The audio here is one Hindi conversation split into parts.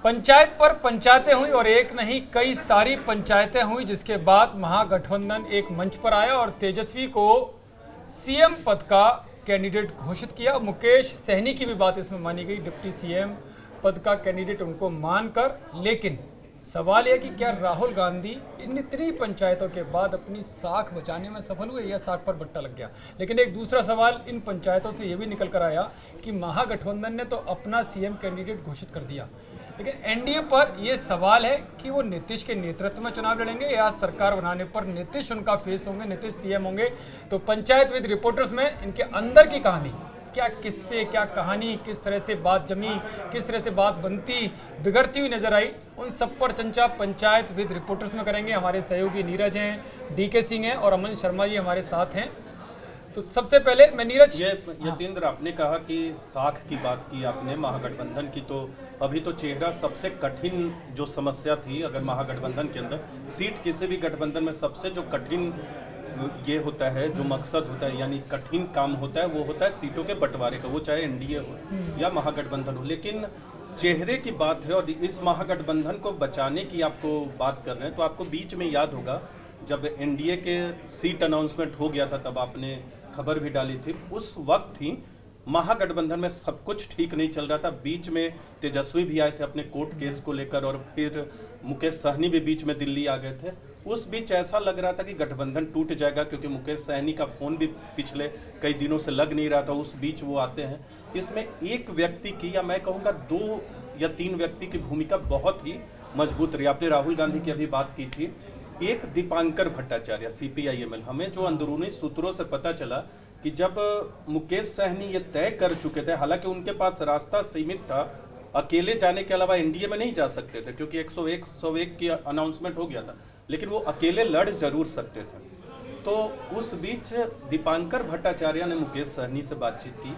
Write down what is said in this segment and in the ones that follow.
पंचायत पर पंचायतें हुई और एक नहीं कई सारी पंचायतें हुई, जिसके बाद महागठबंधन एक मंच पर आया और तेजस्वी को सीएम पद का कैंडिडेट घोषित किया। मुकेश सहनी की भी बात इसमें मानी गई, डिप्टी सीएम पद का कैंडिडेट उनको मानकर। लेकिन सवाल यह कि क्या राहुल गांधी इन इतनी पंचायतों के बाद अपनी साख बचाने में सफल हुए या साख पर बट्टा लग गया। लेकिन एक दूसरा सवाल इन पंचायतों से यह भी निकल कर आया कि महागठबंधन ने तो अपना सीएम कैंडिडेट घोषित कर दिया, लेकिन एनडीए पर यह सवाल है कि वो नीतीश के नेतृत्व में चुनाव लड़ेंगे या सरकार बनाने पर नीतीश उनका फेस होंगे, नीतीश सीएम होंगे। तो पंचायत विद रिपोर्टर्स में इनके अंदर की कहानी, क्या किस्से, क्या कहानी, किस तरह से बात जमी, किस तरह से बात बनती बिगड़ती हुई नजर आई, उन सब पर चर्चा पंचायत विद रिपोर्टर्स में करेंगे। हमारे सहयोगी नीरज हैं, डीके सिंह हैं और अमन शर्मा जी हमारे साथ हैं। तो सबसे पहले मैं नीरज, यतीन्द्र, आपने कहा कि साख की बात की आपने महागठबंधन की, तो अभी तो चेहरा सबसे कठिन जो समस्या थी अगर महागठबंधन के अंदर सीट, किसी भी गठबंधन में सबसे जो कठिन ये होता है, जो मकसद होता है यानी कठिन काम होता है, वो होता है सीटों के बंटवारे का, वो चाहे एनडीए हो या महागठबंधन हो। लेकिन चेहरे की बात है और इस महागठबंधन को बचाने की आपको बात कर रहे हैं, तो आपको बीच में याद होगा जब एनडीए के सीट अनाउंसमेंट हो गया था तब आपने खबर भी डाली थी। उस वक्त ही महागठबंधन में सब कुछ ठीक नहीं चल रहा था। बीच में तेजस्वी भी आए थे अपने कोर्ट केस को लेकर और फिर मुकेश सहनी भी बीच में दिल्ली आ गए थे। उस बीच ऐसा लग रहा था कि गठबंधन टूट जाएगा, क्योंकि मुकेश सहनी का फोन भी पिछले कई दिनों से लग नहीं रहा था। उस बीच वो आते हैं। इसमें एक व्यक्ति की, या मैं कहूँगा 2 या 3 व्यक्ति की भूमिका बहुत ही मजबूत रही। आपने राहुल गांधी की अभी बात की थी। एक दीपांकर भट्टाचार्य CPIML, हमें जो अंदरूनी सूत्रों से पता चला कि जब मुकेश सहनी ये तय कर चुके थे, हालांकि उनके पास रास्ता सीमित था, अकेले जाने के अलावा एनडीए में नहीं जा सकते थे क्योंकि 101 की अनाउंसमेंट हो गया था, लेकिन वो अकेले लड़ जरूर सकते थे। तो उस बीच दीपांकर भट्टाचार्य ने मुकेश सहनी से बातचीत की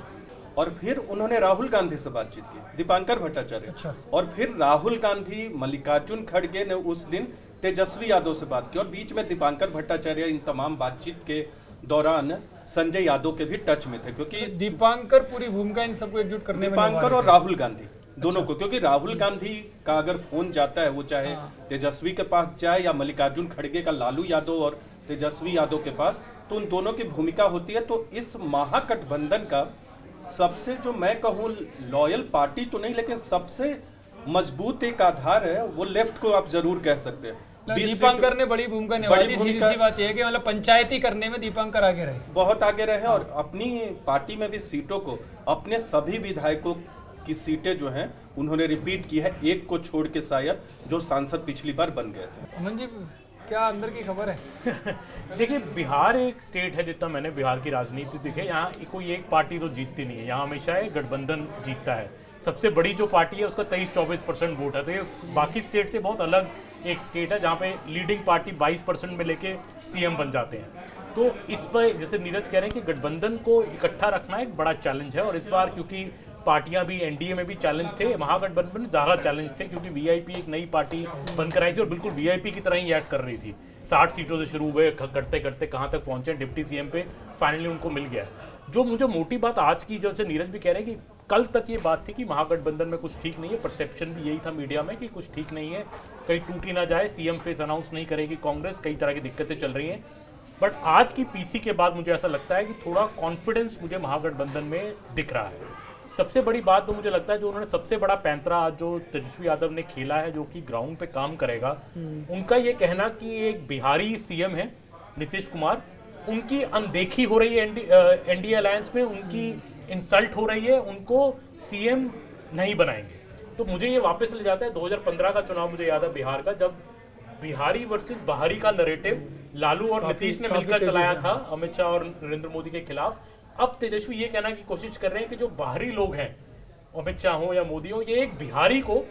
और फिर उन्होंने राहुल गांधी से बातचीत की, दीपांकर भट्टाचार्य। अच्छा। और फिर राहुल गांधी, मल्लिकार्जुन खड़गे ने उस दिन तेजस्वी यादव से बात की और बीच में दीपांकर भट्टाचार्य इन तमाम बातचीत के दौरान संजय यादव के भी टच में थे, क्योंकि दीपांकर पूरी भूमिका इन सबको एकजुट करने में दीपांकर और राहुल गांधी दोनों को, क्योंकि राहुल गांधी का अगर फोन जाता है, वो चाहे तेजस्वी के पास जाए या मल्लिकार्जुन खड़गे का लालू यादव और तेजस्वी यादव के पास, तो उन दोनों की भूमिका होती है। तो इस महागठबंधन का सबसे, जो मैं कहूँ लॉयल पार्टी तो नहीं, लेकिन सबसे मजबूत एक आधार है, वो लेफ्ट को आप जरूर कह सकते हैं। दीपांकर ने बड़ी भूमिका निभाई थी। सीधी सी बात यह है कि मतलब पंचायती करने में दीपांकर आगे रहे, बहुत आगे रहे और अपनी पार्टी में भी सीटों को, अपने सभी विधायकों की सीटें जो हैं उन्होंने रिपीट की है, एक को छोड़ के शायद, जो सांसद पिछली बार बन गए थे। अमन जी, क्या अंदर की खबर है? देखिए, बिहार एक स्टेट है, जितना मैंने बिहार की राजनीति देखी, यहाँ कोई एक पार्टी तो जीतती नहीं है, यहाँ हमेशा एक गठबंधन जीतता है। सबसे बड़ी जो पार्टी है उसका 23-24% वोट है। तो ये बाकी स्टेट से बहुत अलग एक स्टेट है जहाँ पे लीडिंग पार्टी 22% में लेके सीएम बन जाते हैं। तो इस पर जैसे नीरज कह रहे हैं कि गठबंधन को इकट्ठा रखना एक बड़ा चैलेंज है, और इस बार क्योंकि पार्टियां भी एनडीए में भी चैलेंज थे, महागठबंधन में ज़्यादा चैलेंज थे, क्योंकि वीआईपी एक नई पार्टी बनकर आई थी और बिल्कुल वीआईपी की तरह ही एक्ट कर रही थी। 60 सीटों से शुरू हुए, करते करते कहाँ तक पहुंचे, डिप्टी सीएम पे फाइनली उनको मिल गया। जो मुझे मोटी बात आज की, जो नीरज भी कह रहे हैं कि कल तक ये बात थी कि महागठबंधन में कुछ ठीक नहीं है, परसेप्शन भी यही था मीडिया में कि कुछ ठीक नहीं है, कहीं टूट ही ना जाए, सीएम फेस अनाउंस नहीं करेगी कांग्रेस, कई तरह की दिक्कतें चल रही हैं। बट आज की पीसी के बाद मुझे ऐसा लगता है कि थोड़ा कॉन्फिडेंस मुझे महागठबंधन में दिख रहा है। सबसे बड़ी बात तो मुझे लगता है जो उन्होंने सबसे बड़ा पैंतरा आज जो तेजस्वी यादव ने खेला है, जो कि ग्राउंड पे काम करेगा, उनका ये कहना कि एक बिहारी सीएम है नीतीश कुमार, उनकी अनदेखी हो रही है एनडीए अलायंस में, उनकी इंसल्ट हो रही है, उनको सीएम नहीं बनाएंगे। तो मुझे ये वापस ले जाता है 2015 का चुनाव, मुझे याद है बिहार का, जब बिहारी वर्सेस बाहरी का नरेटिव लालू और नीतीश ने मिलकर चलाया था अमित शाह और नरेंद्र मोदी के खिलाफ। अब तेजस्वी ये कहना की कोशिश कर रहे हैं कि जो बाहरी लोग हैं, अमित शाह हो या मोदी हो, ये एक बिहारी को,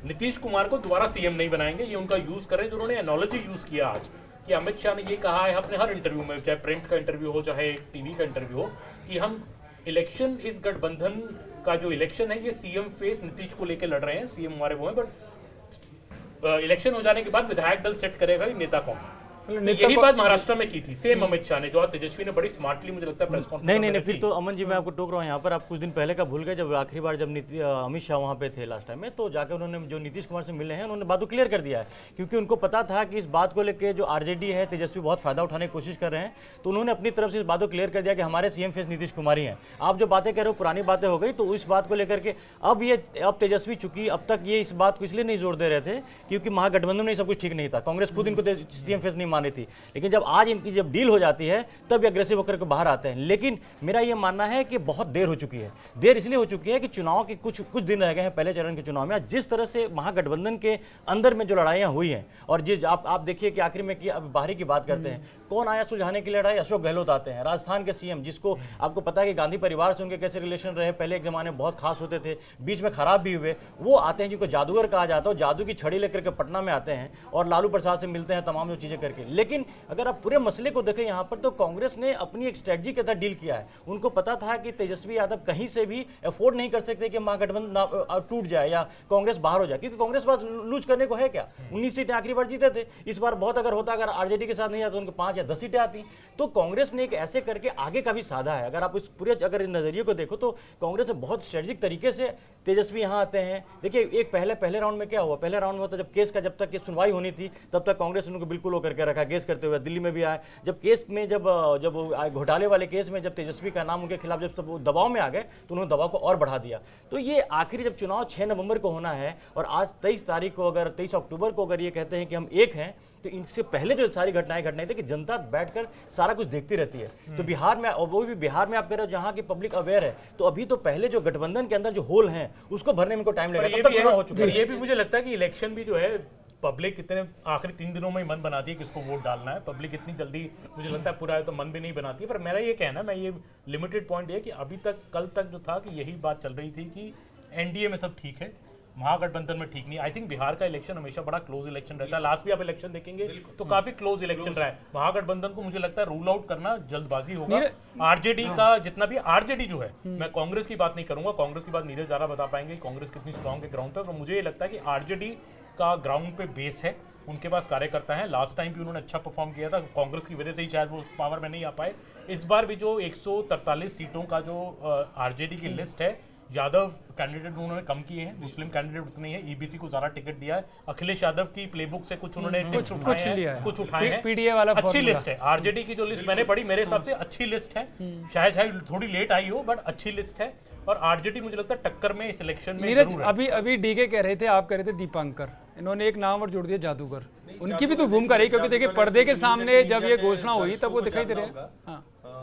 नीतीश कुमार को दोबारा सीएम नहीं बनाएंगे। ये उनका यूज कर रहे हैं, जो उन्होंने एनोलॉजी यूज किया आज कि अमित शाह ने ये कहा है अपने हर इंटरव्यू में, चाहे प्रिंट का इंटरव्यू हो चाहे टीवी का इंटरव्यू हो, कि हम इलेक्शन, इस गठबंधन का जो इलेक्शन है ये सीएम फेस नीतीश को लेकर लड़ रहे हैं, सीएम हमारे वो हैं, बट इलेक्शन हो जाने के बाद विधायक दल सेट करेगा कि नेता कौन। यही बात महाराष्ट्र में की थी सेम अमित शाह ने, जो तेजस्वी ने बड़ी स्मार्टली मुझे लगता है प्रेस कॉन्फ्रेंस नहीं, फिर तो अमन जी मैं आपको टोक रहा हूँ यहाँ पर। आप कुछ दिन पहले का भूल गए, जब आखिरी बार जब अमित शाह वहाँ पे थे लास्ट टाइम में, तो जाकर उन्होंने जो नीतीश कुमार से मिले हैं उन्होंने बात को क्लियर कर दिया है, क्योंकि उनको पता था कि इस बात को लेकर जो आरजेडी है तेजस्वी बहुत फायदा उठाने की कोशिश कर रहे हैं, तो उन्होंने अपनी तरफ से इस बात को क्लियर कर दिया कि हमारे सीएम फेस नीतीश कुमार ही हैं। आप जो बातें कह रहे हो पुरानी बातें हो गई, तो इस बात को लेकर के अब तेजस्वी, चूंकि अब तक ये इस बात को इसलिए नहीं जोर दे रहे थे क्योंकि महागठबंधन में सब कुछ ठीक नहीं था, कांग्रेस खुद इनको सीएम फेस नहीं मानी थी, लेकिन जब आज इनकी जब डील हो जाती है तब ये अग्रेसिव होकर के बाहर आते हैं। लेकिन मेरा ये मानना है कि बहुत देर हो चुकी है। देर इसलिए हो चुकी है कि चुनाव के कुछ दिन रह गए हैं पहले चरण के चुनाव में। जिस तरह से महागठबंधन के अंदर में जो लड़ाइयां हुई हैं, और जिस आप देखिए कि आखिर में कि अब बाहरी की बात करते हैं, कौन आया सुलझाने की लड़ाई? अशोक गहलोत आते हैं, राजस्थान के सीएम, जिसको आपको पता है कि गांधी परिवार से उनके कैसे रिलेशन रहे, पहले एक जमाने में बहुत खास होते थे, बीच में खराब भी हुए। वो आते हैं जिनको जादूगर कहा जाता है, जादू की छड़ी लेकर के पटना में आते हैं और लालू प्रसाद से मिलते हैं, तमाम जो चीजें करके। लेकिन अगर आप पूरे मसले को देखें यहाँ पर, तो कांग्रेस ने अपनी एक स्ट्रेटजी के तहत डील किया है। उनको पता था कि तेजस्वी यादव कहीं से भी अफोर्ड नहीं कर सकते कि महागठबंधन टूट जाए या कांग्रेस बाहर हो जाए, क्योंकि कांग्रेस पास लूज करने को है क्या? 19 सीटें आखिरी बार जीते थे, इस बार बहुत अगर होता, अगर आरजेडी के साथ नहीं आता तो उनको 5 या 10 सीटें आती। तो कांग्रेस ने एक ऐसे करके आगे का भी साधा है। अगर आप इस पूरे अगर नजरिए को देखो तो कांग्रेस ने बहुत स्ट्रेटेजिक तरीके से तेजस्वी यहाँ आते हैं। देखिए एक पहले राउंड में क्या हुआ, पहले राउंड में होता जब केस का जब तक सुनवाई होनी थी तब तक कांग्रेस ने उनको बिल्कुल होकर के रखा, केस करते हुए दिल्ली में भी आए। जब केस में जब घोटाले वाले केस में जब तेजस्वी का नाम उनके खिलाफ जब वो दबाव में आ गए तो उन्होंने दबाव को और बढ़ा दिया। तो ये आखिरी जब चुनाव 6 नवंबर को होना है और आज 23 तारीख को, अगर 23 अक्टूबर को अगर ये कहते हैं कि हम एक हैं, तो इनसे पहले जो सारी घटनाएं थी कि जनता बैठकर सारा कुछ देखती रहती है। तो बिहार में, और वो भी बिहार में आप कह रहे हो जहां की पब्लिक अवेयर है, तो अभी तो पहले जो गठबंधन के अंदर जो होल है उसको भरने में इनको टाइम लगेगा। ये भी मुझे लगता है कि इलेक्शन भी जो है पब्लिक इतने आखिरी 3 दिनों में ही मन बनाती है किसको वोट डालना है। पब्लिक इतनी जल्दी मुझे लगता है पूरा है तो मन भी नहीं बनाती है। पर मेरा ये कहना, मैं ये लिमिटेड पॉइंट ये कि अभी तक कल तक जो था कि यही बात चल रही थी कि एनडीए में सब ठीक है, महागठबंधन में ठीक नहीं। आई थिंक बिहार का इलेक्शन हमेशा बड़ा क्लोज इलेक्शन रहता है। लास्ट भी आप इलेक्शन देखेंगे तो काफी क्लोज इलेक्शन रहा है। महागठबंधन को मुझे लगता है रूल आउट करना जल्दबाजी होगा। आरजेडी का जितना भी, आरजेडी जो है, मैं कांग्रेस की बात नहीं करूंगा, कांग्रेस की बात नीरज ज़्यादा बता पाएंगे कांग्रेस कितनी स्ट्रांग है ग्राउंड पे। पर मुझे ये लगता है कि आरजेडी का ग्राउंड पे बेस है, उनके पास कार्यकर्ता हैं। लास्ट टाइम भी उन्होंने अच्छा परफॉर्म किया था, कांग्रेस की वजह से ही शायद वो पावर में नहीं आ पाए। इस बार भी जो 143 सीटों का जो आरजेडी की लिस्ट है, यादव कैंडिडेट उन्होंने कम किए हैं, मुस्लिम कैंडिडेट उतने ही है, ईबीसी को ज्यादा टिकट दिया है। अखिलेश यादव की प्लेबुक से कुछ उन्होंने टिप्स उठाए हैं। पीडीए वाला अच्छी लिस्ट है आरजेडी की, जो लिस्ट मैंने पढ़ी मेरे हिसाब से अच्छी लिस्ट है। शायद थोड़ी लेट आई हो बट अच्छी लिस्ट है। और आरजेडी मुझे लगता है टक्कर में इस इलेक्शन में नीरज, अभी डीके कह रहे थे, आप कह रहे थे दीपांकर, इन्होंने एक नाम और जोड़ दिया जादूगर। उनकी भी तो भूमिका रही, क्योंकि देखिए पर्दे के सामने जब ये घोषणा हुई तब वो दिखाई दे रहे हैं।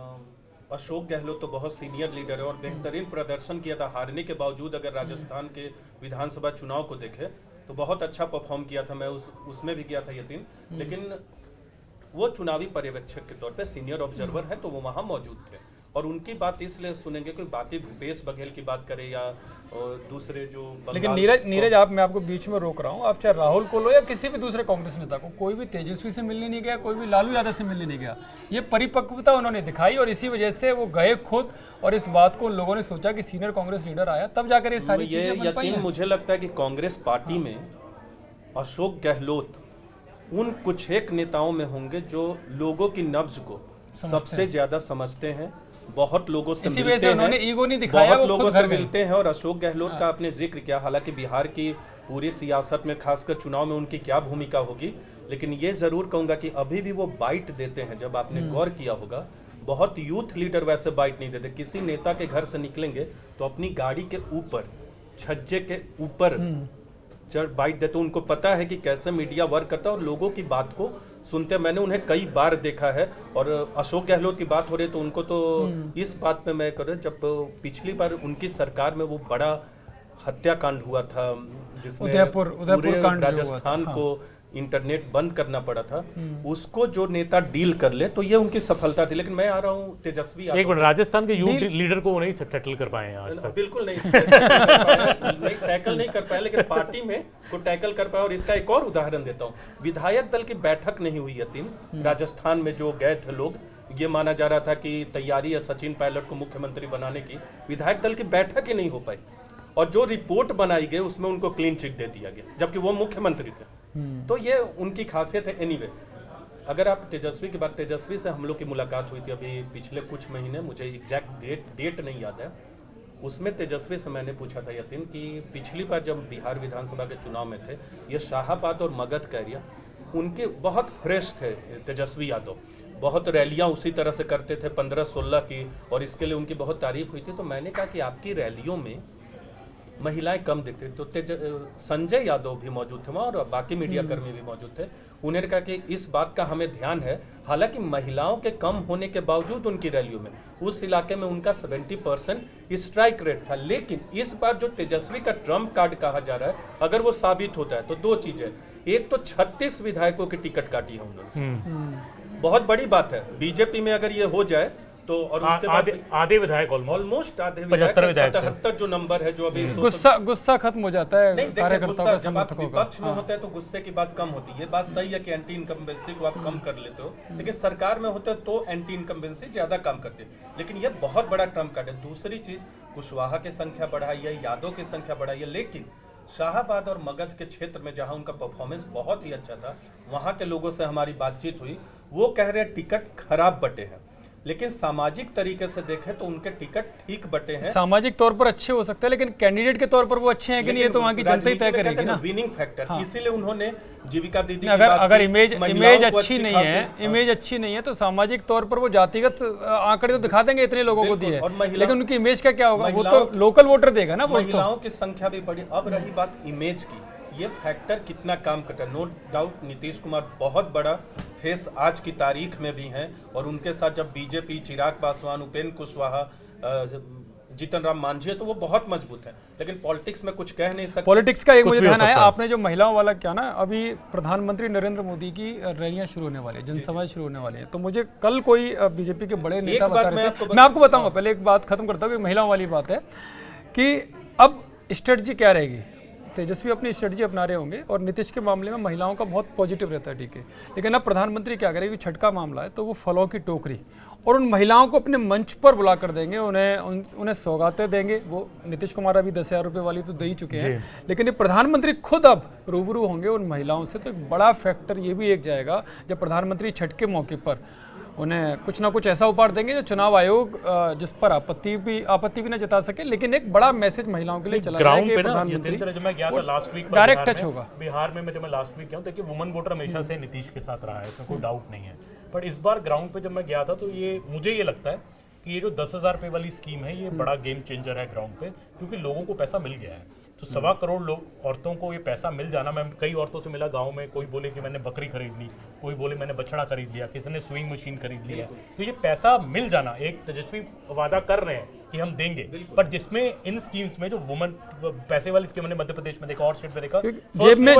अशोक गहलोत तो बहुत सीनियर लीडर है और बेहतरीन प्रदर्शन किया था हारने के बावजूद। अगर राजस्थान के विधानसभा चुनाव को देखे तो बहुत अच्छा परफॉर्म किया था। मैं उसमें भी गया था यतीन, लेकिन वो चुनावी पर्यवेक्षक के तौर पे सीनियर ऑब्जर्वर है, तो वो वहाँ मौजूद थे। और उनकी बात इसलिए सुनेंगे कि बाकी भूपेश बघेल की बात करें या दूसरे जो, लेकिन नीरज मैं आपको बीच में रोक रहा हूँ। आप चाहे राहुल को लो या किसी भी दूसरे कांग्रेस नेता को, कोई भी तेजस्वी से मिलने नहीं गया, कोई भी लालू यादव से मिलने नहीं गया। ये परिपक्वता उन्होंने दिखाई और इसी वजह से वो गए खुद, और इस बात को लोगों ने सोचा कि सीनियर कांग्रेस लीडर आया तब जाकर ये सारी चीजें बन पाई हैं। मुझे लगता है कि कांग्रेस पार्टी में अशोक गहलोत उन कुछ एक नेताओं में होंगे जो लोगों की नब्ज को सबसे ज्यादा समझते हैं। बहुत लोगों से मिलते हैं, उन्होंने ईगो नहीं दिखाया, बहुत लोगों से मिलते हैं। और अशोक गहलोत का आपने जिक्र किया, हालांकि बिहार की पूरी सियासत में खासकर चुनाव में उनकी क्या भूमिका होगी, लेकिन ये जरूर कहूंगा कि अभी भी वो बाइट देते हैं। जब आपने गौर किया होगा, बहुत यूथ लीडर वैसे बाइट नहीं देते। किसी नेता के घर से निकलेंगे तो अपनी गाड़ी के ऊपर, छज्जे के ऊपर बाइट देते। उनको पता है कि कैसे मीडिया वर्क करता है और लोगों की बात को सुनते। मैंने उन्हें कई बार देखा है। और अशोक गहलोत की बात हो रही है तो उनको तो इस बात पे मैं कर, जब पिछली बार उनकी सरकार में वो बड़ा हत्याकांड हुआ था जिसमें उदयपुर राजस्थान को इंटरनेट बंद करना पड़ा था, उसको जो नेता डील कर ले तो ये उनकी सफलता थी। लेकिन मैं आ रहा हूँ तेजस्वी, एक मिनट, राजस्थान के यूथ लीडर को नहीं टैकल कर पाए आज तक। बिल्कुल नहीं टैकल नहीं कर पाए, लेकिन पार्टी में को टैकल कर पाए। और इसका एक और उदाहरण देता हूँ, विधायक दल की बैठक नहीं हुई यतीन, राजस्थान में जो गए थे लोग, ये माना जा रहा था कि तैयारी है सचिन पायलट को मुख्यमंत्री बनाने की, विधायक दल की बैठक ही नहीं हो पाई। और जो रिपोर्ट बनाई गई उसमें उनको क्लीन चिट दे दिया गया, जबकि वो मुख्यमंत्री थे। तो ये उनकी खासियत है। एनीवे, अगर आप तेजस्वी की बात, तेजस्वी से हम लोग की मुलाकात हुई थी अभी पिछले कुछ महीने, मुझे एग्जैक्ट डेट नहीं याद है। उसमें तेजस्वी से मैंने पूछा था यतीन कि पिछली बार जब बिहार विधानसभा के चुनाव में थे, ये शाहाबाद और मगध का एरिया उनके बहुत फ्रेश थे। तेजस्वी यादव बहुत रैलियां उसी तरह से करते थे 15-16 की, और इसके लिए उनकी बहुत तारीफ हुई थी। तो मैंने कहा कि आपकी रैलियों में महिलाएं कम दिखती, तो संजय यादव भी मौजूद थे वहाँ और बाकी मीडिया कर्मी भी मौजूद थे। उन्होंने कहा कि इस बात का हमें ध्यान है, हालांकि महिलाओं के कम होने के बावजूद उनकी रैलियों में उस इलाके में उनका 70% स्ट्राइक रेट था। लेकिन इस बार जो तेजस्वी का ट्रम्प कार्ड कहा जा रहा है, अगर वो साबित होता है तो दो चीजें, एक तो 36 विधायकों की टिकट काटी है उन्होंने, बहुत बड़ी बात है। बीजेपी में अगर ये हो जाए तो, और उसके बाद आधे विधायक ऑलमोस्ट आधे 75 विधायक 77 जो नंबर है, जो अभी गुस्सा खत्म हो जाता है नहीं, देखिए कार्यकर्ताओं गुस्सा का, जब आप समर्थकों का। विपक्ष में होते हैं तो गुस्से की बात कम होती है। ये बात सही है कि एंटी इनकम्बेंसी को आप कम कर लेते हो, लेकिन सरकार में होते हैं तो एंटी इनकम्बेंसी ज्यादा काम करते हैं। लेकिन ये बहुत बड़ा ट्रम्प कार्ड है। दूसरी चीज, कुशवाहा की संख्या बढ़ाई है, यादव की संख्या बढ़ाई है, लेकिन शाहाबाद और मगध के क्षेत्र में जहां उनका परफॉर्मेंस बहुत ही अच्छा था, वहां के लोगों से हमारी बातचीत हुई, वो कह रहे टिकट खराब बटे हैं, लेकिन सामाजिक तरीके से देखें तो उनके टिकट ठीक बटे हैं। सामाजिक तौर पर अच्छे हो सकते हैं, लेकिन कैंडिडेट के तौर पर वो अच्छे हैं कि नहीं, ये तो वहाँ की जनता ही तय करेगी ना। विनिंग फैक्टर, हाँ। इसीलिए उन्होंने जीविका दीदी की अगर बात अगर की, इमेज महिलाओं को अच्छी नहीं खासी- है, इमेज अच्छी नहीं है, तो सामाजिक तौर पर वो जातिगत आंकड़े तो दिखा देंगे, इतने लोगों को दिए, और महिला- लेकिन उनकी इमेज का क्या होगा, वो महिलाओं- तो लोकल वोटर देगा ना। वो तो महिलाओं की संख्या भी बढ़ी। अब रही बात इमेज की, ये फैक्टर कितना काम करता है। नो डाउट नीतीश कुमार बहुत बड़ा फेस आज की तारीख में भी हैं, और उनके साथ जब बीजेपी, चिराग पासवान, उपेंद्र कुशवाहा, जीतन राम मांझी है, तो वो बहुत मजबूत है। लेकिन पॉलिटिक्स में कुछ कह नहीं सकते। पॉलिटिक्स का एक कुछ मुझे भी हो ध्यान आया, सकता है। आपने जो महिलाओं वाला क्या ना, अभी प्रधानमंत्री नरेंद्र मोदी की रैलियां शुरू होने वाली है, जनसभाएं शुरू होने वाली है, तो मुझे कल कोई बीजेपी के बड़े नेता बात बता मैं रहे आपको थे, मैं आपको बताऊंगा, पहले एक बात खत्म करता हूँ कि महिलाओं वाली बात है कि अब स्ट्रेटजी क्या रहेगी। तेजस्वी अपनी स्ट्रेटजी अपना रहे होंगे और नीतीश के मामले में महिलाओं का बहुत पॉजिटिव रहता है, ठीक है, लेकिन अब प्रधानमंत्री क्या करेंगे, छठ का मामला है तो वो फलों की टोकरी और उन महिलाओं को अपने मंच पर बुला कर देंगे, उन्हें सौगातें देंगे। वो नीतीश कुमार अभी 10,000 रुपये वाली तो दे ही चुके हैं, लेकिन ये प्रधानमंत्री खुद अब रूबरू होंगे उन महिलाओं से, तो एक बड़ा फैक्टर ये भी एक जाएगा जब प्रधानमंत्री छठ के मौके पर उन्हें कुछ ना कुछ ऐसा उपहार देंगे जो चुनाव आयोग जिस पर आपत्ति भी ना जता सके, लेकिन एक बड़ा मैसेज महिलाओं के लिए चला ग्राउंड जाएगा पे कि ना, प्रधानमंत्री यतीन्द्र, जब मैं गया था लास्ट वीक डायरेक्ट टच होगा। बिहार में जब मैं लास्ट वीक गया हूँ, देखिए वुमन वोटर हमेशा से नीतीश के साथ रहा है, इसमें कोई डाउट नहीं है। पर इस बार ग्राउंड पे जब मैं गया था तो मुझे ये लगता है कि ये जो 10,000 रुपये वाली स्कीम है, ये बड़ा गेम चेंजर है ग्राउंड पे, क्योंकि लोगों को पैसा मिल गया है। तो 1.25 करोड़ लोग औरतों को ये पैसा मिल जाना, मैं कई औरतों से मिला गांव में, कोई बोले कि मैंने बकरी खरीद ली, कोई बोले मैंने बछड़ा खरीद लिया, किसी ने स्विंग मशीन खरीद लिया। तो ये पैसा मिल जाना, एक तेजस्वी वादा कर रहे हैं कि हम देंगे, पर जिसमें इन स्कीम्स में जो वुमन पैसे वाली स्कीम, मैंने मध्य प्रदेश में देखा और स्टेट में देखा,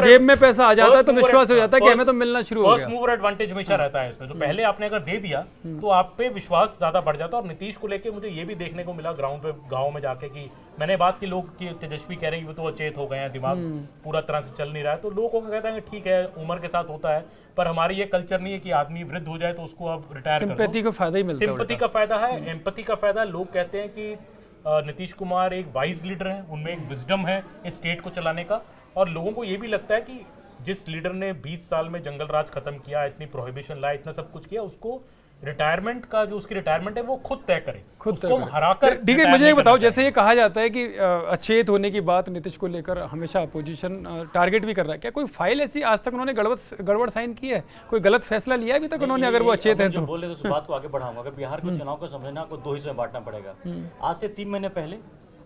जेब में पैसा आ जाता है तो विश्वास हो जाता है कि हमें तो मिलना शुरू हो गया। फर्स्ट मूवर एडवांटेज हमेशा रहता है इसमें, तो पहले आपने अगर दे दिया तो आप पे विश्वास ज्यादा बढ़ जाता है। और नीतीश को लेके मुझे ये भी देखने को मिला ग्राउंड पे, गांव में जाके, कि मैंने बात की, लोग की तेजस्वी कह रहे हैं वो तो अचेत हो गए हैं, दिमाग पूरा तरह से चल नहीं रहा है, तो लोगों को कहते हैं ठीक है उम्र के साथ होता है, पर हमारी ये कल्चर नहीं है कि आदमी वृद्ध हो जाए तो उसको अब रिटायर कर दो। सिंपैथी का फायदा ही मिलता है, सिंपैथी का फायदा है, एम्पैथी का फायदा है। लोग कहते हैं कि नीतीश कुमार एक वाइज लीडर है, उनमें एक विजडम है इस स्टेट को चलाने का, और लोगों को ये भी लगता है कि जिस लीडर ने 20 साल में जंगल राज खत्म किया, इतनी प्रोहिबिशन लाया, इतना सब कुछ किया, उसको रिटायरमेंट का जो उसकी रिटायरमेंट है वो खुद तय करे, उसको हम हराकर। ठीक है, मुझे ये बताओ, जैसे ये कहा जाता है कि अचेत होने की बात नीतीश को लेकर हमेशा अपोजिशन टारगेट भी कर रहा है, क्या कोई फाइल ऐसी आज तक उन्होंने गड़बड़ साइन की है, कोई गलत फैसला लिया अभी तक उन्होंने, अगर वो अचेत है तो? बोले तो उस बात को आगे बढ़ाऊंगा। अगर बिहार के चुनाव को समझना, आपको 2 हिस्से में बांटना पड़ेगा। आज से 3 महीने पहले,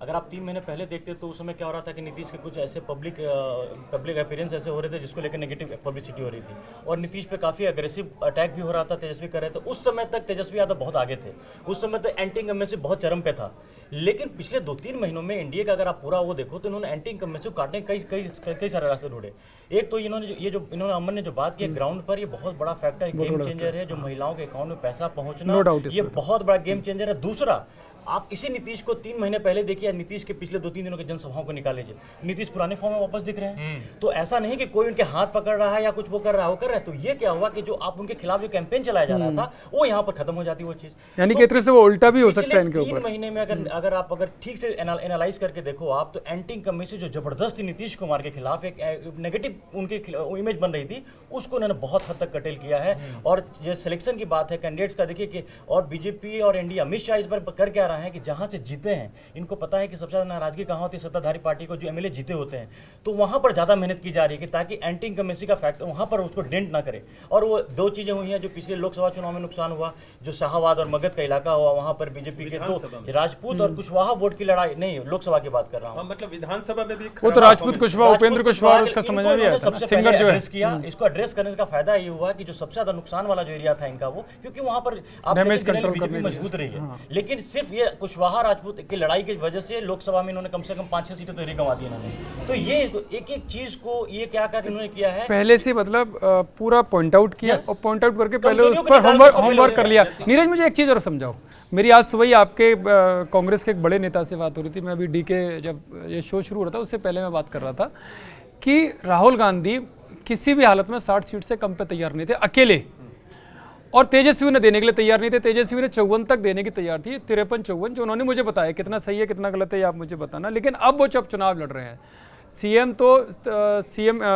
अगर आप 3 महीने पहले देखते तो उस समय क्या हो रहा था कि नीतीश के कुछ ऐसे पब्लिक अपीयरेंस ऐसे हो रहे थे जिसको लेकर नेगेटिव पब्लिसिटी हो रही थी, और नीतीश पे काफ़ी अग्रेसिव अटैक भी हो रहा था, तेजस्वी कर रहे थे। उस समय तक तेजस्वी यादव बहुत आगे थे, उस समय तक एंटी इनकम्बेंसी बहुत चरम पे था। लेकिन पिछले 2-3 महीनों में एनडीए का अगर आप पूरा वो देखो तो इन्होंने एंटी इनकम्बेंसी को काटने कई सारे रास्ते ढूंढे। एक तो इन्होंने अमन ने जो बात की ग्राउंड पर, ये बहुत बड़ा फैक्टर, गेम चेंजर है, जो महिलाओं के अकाउंट में पैसा पहुंचना, ये बहुत बड़ा गेम चेंजर है। दूसरा, आप इसी नीतीश को 3 महीने पहले देखिए, नीतीश के पिछले 2-3 दिनों के जनसभाओं को निकाल लीजिए, नीतीश पुराने फॉर्म में वापस दिख रहे हैं। तो ऐसा नहीं कि कोई उनके हाथ पकड़ रहा है या कुछ वो कर रहा है। तो ये क्या हुआ कि जो आप उनके खिलाफ जो कैंपेन चलाया जा रहा था वो यहाँ पर खत्म हो जाती वो चीज। यानी कि एक तरह से वो उल्टा भी हो सकता है इनके ऊपर। 3 महीने में अगर आप ठीक से एनालाइज करके देखो आप, तो एंटी कमेटी जो जबरदस्ती नीतीश कुमार के खिलाफ एक नेगेटिव उनकी इमेज बन रही थी, उसको उन्होंने बहुत हद तक कटेल किया है। और जो सिलेक्शन की बात है कैंडिडेट्स का, देखिए कि और बीजेपी और एनडीए अमित शाह इस पर कर क्या रहा है कि जहां से जीते हैं, इनको पता है कि सबसे ज्यादा नाराजगी कहां होती है सत्ताधारी पार्टी को, जो एमएलए जीते होते हैं, तो वहां पर ज्यादा मेहनत की जा रही है कि ताकि एंटी इनकमेंसी का फैक्टर वहां पर उसको डेंट ना करे। और वो 2 चीजें हुई हैं जो पिछले लोकसभा चुनाव में नुकसान हुआ, जो शाहबाद और मगध का इलाका हुआ, वहां पर बीजेपी के तो राजपूत और कुशवाहा वोट की लड़ाई, नहीं लोकसभा की बात कर रहा हूँ, मतलब विधानसभा में भी वो तो राजपूत कुशवाहा, उपेंद्र कुशवाहा, उसका समझ में भी आता है, सिंगर जो है किया। इसको एड्रेस करने का फायदा ये हुआ कि जो सबसे ज्यादा नुकसान वाला जो एरिया था इनका, वो क्योंकि वहां पर आप बीजेपी मजबूत रही है, लेकिन सिर्फ ये कुशवाहा राजपूत की लड़ाई की वजह से लोकसभा में इन्होंने कम से कम 5-6 सीटें तो गंवा दी इन्होंने। तो ये एक चीज को ये क्या कर इन्होंने किया है, पहले से मतलब पूरा पॉइंट आउट किया और पॉइंट आउट करके पहले उस पर होमवर्क कर लिया। नीरज, मुझे एक चीज और समझाओ। मेरी आज सुबह ही आपके कांग्रेस के एक बड़े नेता से बात हो रही थी, मैं अभी डीके जब ये शो शुरू हो रहा था उससे पहले मैं बात कर रहा था कि राहुल गांधी किसी भी हालत में 60 सीट से कम पे तैयार नहीं थे अकेले, और तेजस्वी ने देने के लिए तैयार नहीं थे। तेजस्वी ने 54 तक देने की तैयार थी, 53-54, जो उन्होंने मुझे बताया। कितना सही है कितना गलत है ये आप मुझे बताना। लेकिन अब वो जब चुनाव लड़ रहे हैं,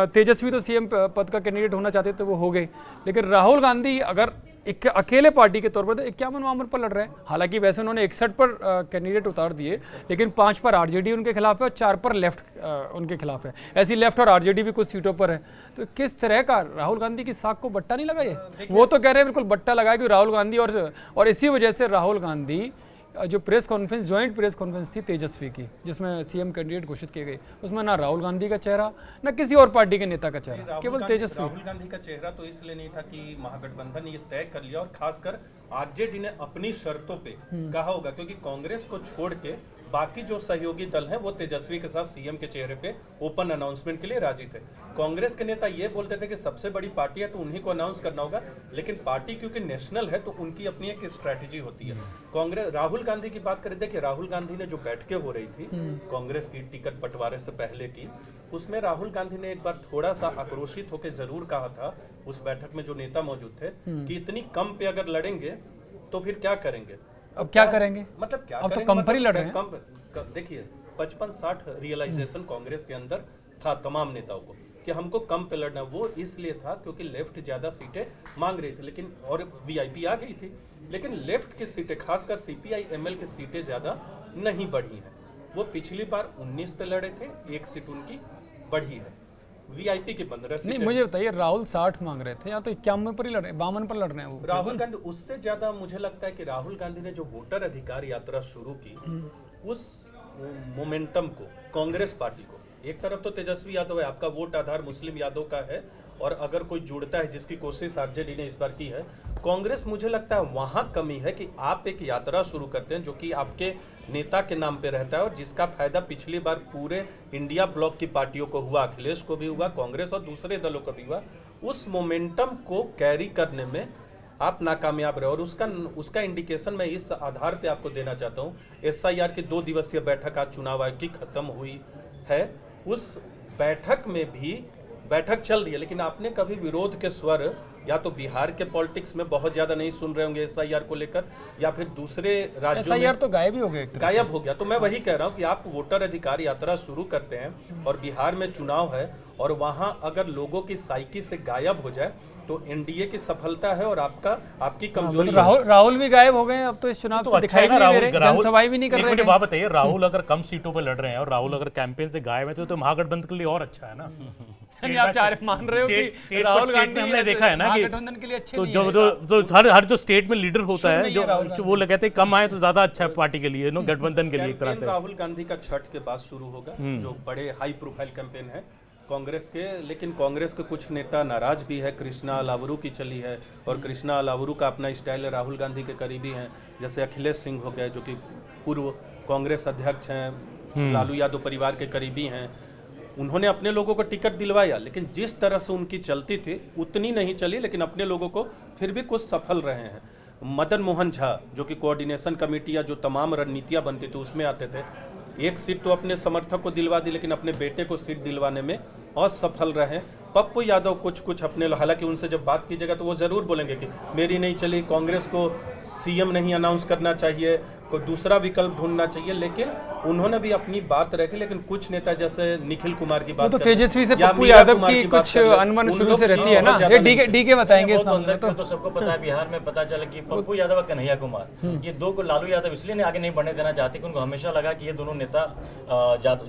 तेजस्वी तो सीएम पद का कैंडिडेट होना चाहते थे, वो हो गए, लेकिन राहुल गांधी अगर एक अकेले पार्टी के तौर पर 51 पर लड़ रहे हैं। हालांकि वैसे उन्होंने 61 पर कैंडिडेट उतार दिए, लेकिन 5 पर आरजेडी उनके खिलाफ है और 4 पर लेफ्ट उनके खिलाफ है। ऐसी लेफ्ट और आरजेडी भी कुछ सीटों पर है। तो किस तरह का राहुल गांधी की साख को बट्टा नहीं लगा ये? वो तो कह रहे हैं बिल्कुल बट्टा लगा कि राहुल गांधी, और इसी वजह से राहुल गांधी जो press conference, joint press conference थी तेजस्वी की, जिसमें सीएम कैंडिडेट घोषित किए गए, उसमें ना राहुल गांधी का चेहरा ना किसी और पार्टी के नेता का चेहरा, केवल तेजस्वी। राहुल गांधी का चेहरा तो इसलिए नहीं था कि महागठबंधन ने ये तय कर लिया, और खासकर आरजेडी ने अपनी शर्तों पे कहा होगा, क्योंकि कांग्रेस को छोड़ के बाकी जो सहयोगी दल हैं वो तेजस्वी के साथ सीएम के चेहरे पे ओपन अनाउंसमेंट के लिए राजी थे। कांग्रेस के नेता ये बोलते थे कि सबसे बड़ी पार्टी है तो उन्हीं को अनाउंस करना होगा, लेकिन पार्टी क्योंकि नेशनल है तो उनकी अपनी एक स्ट्रैटेजी होती है। कांग्रेस, राहुल गांधी की बात करें, देखिए राहुल गांधी ने जो बैठकें हो रही थी कांग्रेस की टिकट बंटवारे से पहले की, उसमें राहुल गांधी ने एक बार थोड़ा सा आक्रोशित होकर जरूर कहा था उस बैठक में जो नेता मौजूद थे कि इतनी कम पे अगर लड़ेंगे तो फिर क्या करेंगे। अब क्या करेंगे, मतलब क्या अब तो कम पर ही लड़ रहे हैं। देखिए 55-60 रियलाइजेशन कांग्रेस के अंदर था तमाम नेताओं को कि हमको कम पे लड़ना। वो इसलिए था क्योंकि लेफ्ट ज्यादा सीटें मांग रही थी, लेकिन और वीआईपी आ गई थी, लेकिन लेफ्ट की सीटें खासकर सीपीआई एमएल की सीटें ज्यादा नहीं बढ़ी हैं। वो पिछली बार 19 पे लड़े थे, 1 सीट उनकी बढ़ी है, वीआईपी की 15 सीटें। नहीं, मुझे बताइए, राहुल 60 मांग रहे थे, या तो 51 पर ही लड़ रहे, 52 पर लड़ रहे हैं वो। राहुल गांधी उससे ज्यादा, मुझे लगता है कि राहुल गांधी ने जो वोटर अधिकार यात्रा शुरू की, उस मोमेंटम को कांग्रेस पार्टी को, एक तरफ तो तेजस्वी यादव है, आपका वोट आधार मुस्लिम यादव का है, और अगर कोई जुड़ता है, जिसकी कोशिश आरजेडी ने इस बार की है, कांग्रेस मुझे लगता है वहां कमी है कि आप एक यात्रा शुरू करते हैं जो कि आपके नेता के नाम पे रहता है, और जिसका फायदा पिछली बार पूरे इंडिया ब्लॉक की पार्टियों को हुआ, अखिलेश को भी हुआ, कांग्रेस और दूसरे दलों को भी हुआ। उस मोमेंटम को कैरी करने में आप नाकामयाब रहे, और उसका इंडिकेशन मैं इस आधार पे आपको देना चाहता हूँ। एसआईआर की 2 दिवसीय बैठक आज चुनाव आयोग की खत्म हुई है, उस बैठक में भी बैठक चल रही है, लेकिन आपने कभी विरोध के स्वर या तो बिहार के पॉलिटिक्स में बहुत ज्यादा नहीं सुन रहे होंगे एसआईआर को लेकर, या फिर दूसरे राज्यों एसआईआर तो गायब ही हो गया, गायब हो गया। तो मैं वही कह रहा हूँ कि आप वोटर अधिकार यात्रा शुरू करते हैं और बिहार में चुनाव है, और वहां अगर लोगों की साइकी से गायब हो जाए तो एनडीए की सफलता है और आपकी कमजोरी। राहुल भी गायब हो गए अब तो इस चुनाव से दिखाई नहीं दे रहे, जनसभाएं भी नहीं कर रहे। मुझे बात बताइए, राहुल अगर कम सीटों पर लड़ रहे हैं और राहुल अगर कैंपेन से गायब है तो महागठबंधन के लिए और अच्छा है ना। आप मान रहे हो कि राहुल गांधी हमने देखा है ना कि गठबंधन के लिए अच्छे तो नहीं जो हर जो स्टेट में लीडर होता है, जो वो कहते हैं कम आए तो ज्यादा अच्छा है पार्टी के लिए, गठबंधन के लिए एक तरह से। राहुल गांधी का छठ के बाद शुरू होगा, जो बड़े हाई प्रोफाइल कैंपेन है कांग्रेस के, लेकिन कांग्रेस के कुछ नेता नाराज भी है। कृष्णा अलावरू की चली है, और कृष्णा अलावरू का अपना स्टाइल है, राहुल गांधी के करीबी हैं, जैसे अखिलेश सिंह हो गए जो कि पूर्व कांग्रेस अध्यक्ष हैं, लालू यादव परिवार के करीबी हैं। उन्होंने अपने लोगों को टिकट दिलवाया, लेकिन जिस तरह से उनकी चलती थी उतनी नहीं चली, लेकिन अपने लोगों को फिर भी कुछ सफल रहे हैं। मदन मोहन झा जो कि कोऑर्डिनेशन कमेटी या जो तमाम रणनीतियां बनती थी उसमें आते थे, एक सीट तो अपने समर्थक को दिलवा दी लेकिन अपने बेटे को सीट दिलवाने में असफल रहे। पप्पू यादव कुछ अपने, हालांकि उनसे जब बात कीजिएगा तो वो जरूर बोलेंगे कि मेरी नहीं चली, कांग्रेस को सीएम नहीं अनाउंस करना चाहिए, कोई दूसरा विकल्प ढूंढना चाहिए, लेकिन उन्होंने भी अपनी बात रखी। लेकिन कुछ नेता जैसे निखिल कुमार की बात, तो तेजस्वी से या पप्पू मीरा यादव कुमार की बात कुछ कर ले, अनबन उन शुरू लोग से की रहती है बहुत ना। ज्यादा ये डीके बताएंगे इस वो तो मामले अंदर में। तो सबको पता है, बिहार में पता चला कि पप्पू यादव और कन्हैया कुमार, ये दो को लालू यादव इसलिए नहीं आगे नहीं बढ़ने देना चाहते कि उनको हमेशा लगा कि ये दोनों नेता